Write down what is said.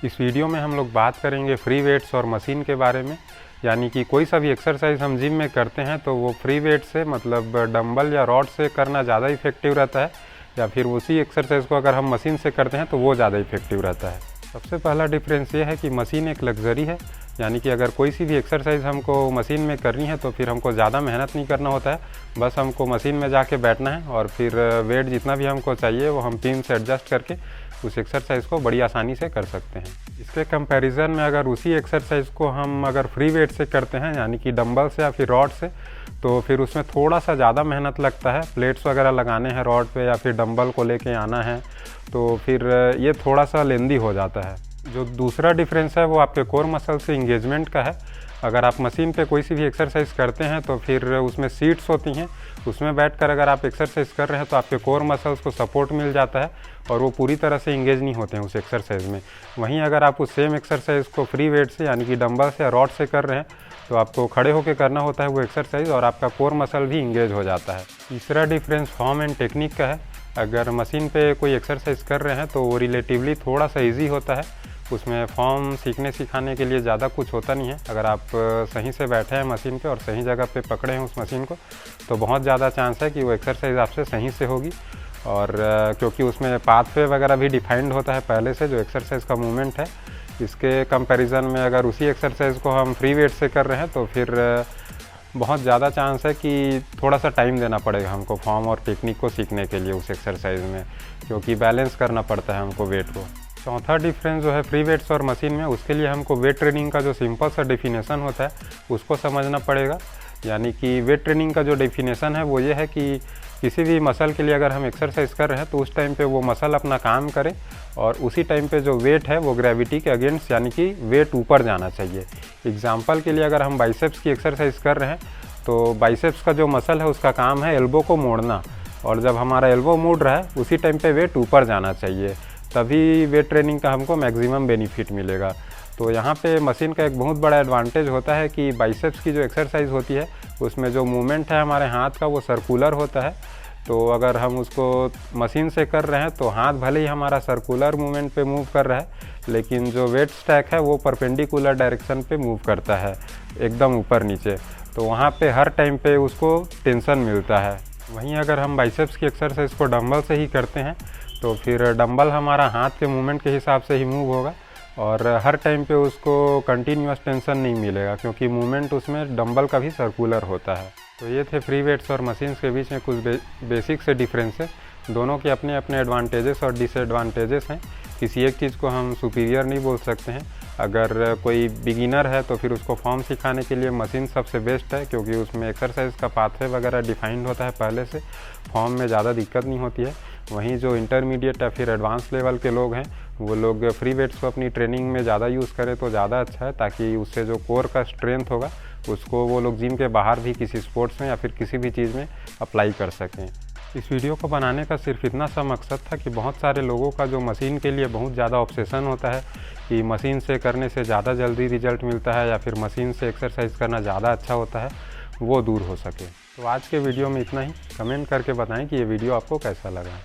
इस वीडियो में हम लोग बात करेंगे फ्री वेट्स और मशीन के बारे में। यानी कि कोई सा भी एक्सरसाइज हम जिम में करते हैं तो वो फ्री वेट से मतलब डंबल या रॉड से करना ज़्यादा इफेक्टिव रहता है, या फिर उसी एक्सरसाइज को अगर हम मशीन से करते हैं तो वो ज़्यादा इफेक्टिव रहता है। सबसे पहला डिफरेंस ये है कि मशीन एक लग्जरी है, यानी कि अगर कोई सी भी एक्सरसाइज हमको मशीन में करनी है तो फिर हमको ज़्यादा मेहनत नहीं करना होता है, बस हमको मशीन में जाके बैठना है और फिर वेट जितना भी हमको चाहिए वो हम पिन से एडजस्ट करके उस एक्सरसाइज को बड़ी आसानी से कर सकते हैं। इसके कंपैरिजन में अगर उसी एक्सरसाइज को हम अगर फ्री वेट से करते हैं, यानी कि डंबल से या फिर रॉड से, तो फिर उसमें थोड़ा सा ज़्यादा मेहनत लगता है। प्लेट्स वगैरह लगाने हैं रॉड पे या फिर डंबल को लेके आना है, तो फिर ये थोड़ा सा लेंदी हो जाता है। जो दूसरा डिफरेंस है वो आपके कोर मसल से इंगेजमेंट का है। अगर आप मशीन पे कोई सी भी एक्सरसाइज करते हैं तो फिर उसमें सीट्स होती हैं, उसमें बैठकर अगर आप एक्सरसाइज कर रहे हैं तो आपके कोर मसल्स को सपोर्ट मिल जाता है और वो पूरी तरह से इंगेज नहीं होते हैं उस एक्सरसाइज में। वहीं अगर आप उस सेम एक्सरसाइज को फ्री वेट से यानी कि डंबल से या रॉड से कर रहे हैं तो आपको खड़े होकर करना होता है वो एक्सरसाइज और आपका कोर मसल भी इंगेज हो जाता है। तीसरा डिफरेंस फॉर्म एंड टेक्निक का है। अगर मशीन पे कोई एक्सरसाइज कर रहे हैं तो वो रिलेटिवली थोड़ा सा ईजी होता है, उसमें फॉर्म सीखने सिखाने के लिए ज़्यादा कुछ होता नहीं है। अगर आप सही से बैठे हैं मशीन पे और सही जगह पे पकड़े हैं उस मशीन को तो बहुत ज़्यादा चांस है कि वो एक्सरसाइज आपसे सही से होगी। और क्योंकि उसमें पाथवे वगैरह भी डिफाइंड होता है पहले से, जो एक्सरसाइज का मूवमेंट है। इसके कंपैरिजन में अगर उसी एक्सरसाइज को हम फ्री वेट से कर रहे हैं तो फिर बहुत ज़्यादा चांस है कि थोड़ा सा टाइम देना पड़ेगा हमको फॉर्म और टेक्निक को सीखने के लिए उस एक्सरसाइज में, क्योंकि बैलेंस करना पड़ता है हमको वेट को। चौथा डिफरेंस जो है फ्री वेट्स और मशीन में, उसके लिए हमको वेट ट्रेनिंग का जो सिंपल सा डेफिनेशन होता है उसको समझना पड़ेगा। यानी कि वेट ट्रेनिंग का जो डेफिनेशन है वो ये है कि किसी भी मसल के लिए अगर हम एक्सरसाइज कर रहे हैं तो उस टाइम पे वो मसल अपना काम करे और उसी टाइम पे जो वेट है वो ग्रेविटी के अगेंस्ट यानी कि वेट ऊपर जाना चाहिए। एग्जांपल के लिए अगर हम बाइसेप्स की एक्सरसाइज कर रहे हैं तो बाइसेप्स का जो मसल है उसका काम है एल्बो को मोड़ना, और जब हमारा एल्बो मुड़ रहा है उसी टाइम पे वेट ऊपर जाना चाहिए, तभी वेट ट्रेनिंग का हमको मैक्सिमम बेनिफिट मिलेगा। तो यहाँ पे मशीन का एक बहुत बड़ा एडवांटेज होता है कि बाइसेप्स की जो एक्सरसाइज होती है उसमें जो मूवमेंट है हमारे हाथ का वो सर्कुलर होता है। तो अगर हम उसको मशीन से कर रहे हैं तो हाथ भले ही हमारा सर्कुलर मूवमेंट पे मूव कर रहा है, लेकिन जो वेट स्टैक है वो परपेंडिकुलर डायरेक्शन पे मूव करता है, एकदम ऊपर नीचे। तो वहाँ पे हर टाइम पे उसको टेंशन मिलता है। वहीं अगर हम बाइसेप्स की एक्सरसाइज को डंबल से ही करते हैं तो फिर डंबल हमारा हाथ के मूवमेंट के हिसाब से ही मूव होगा और हर टाइम पे उसको कंटिन्यूअस टेंशन नहीं मिलेगा, क्योंकि मूवमेंट उसमें डंबल का भी सर्कुलर होता है। तो ये थे फ्री वेट्स और मशीन्स के बीच में कुछ बेसिक से डिफरेंसेस। दोनों के अपने अपने एडवांटेजेस और डिसएडवांटेजेस हैं, किसी एक चीज़ को हम सुपीरियर नहीं बोल सकते हैं। अगर कोई बिगिनर है तो फिर उसको फॉर्म सिखाने के लिए मशीन सबसे बेस्ट है, क्योंकि उसमें एक्सरसाइज का पाथवे वगैरह डिफाइंड होता है पहले से, फॉर्म में ज़्यादा दिक्कत नहीं होती है। वहीं जो इंटरमीडिएट या फिर एडवांस लेवल के लोग हैं वो लोग फ्री वेट्स को अपनी ट्रेनिंग में ज़्यादा यूज़ करें तो ज़्यादा अच्छा है, ताकि उससे जो कोर का स्ट्रेंथ होगा उसको वो लोग जिम के बाहर भी किसी स्पोर्ट्स में या फिर किसी भी चीज़ में अप्लाई कर सकें। इस वीडियो को बनाने का सिर्फ इतना सा मकसद था कि बहुत सारे लोगों का जो मशीन के लिए बहुत ज़्यादा ऑब्सेशन होता है कि मशीन से करने से ज़्यादा जल्दी रिजल्ट मिलता है या फिर मशीन से एक्सरसाइज करना ज़्यादा अच्छा होता है, वो दूर हो सके। तो आज के वीडियो में इतना ही। कमेंट करके बताएं कि ये वीडियो आपको कैसा लगा।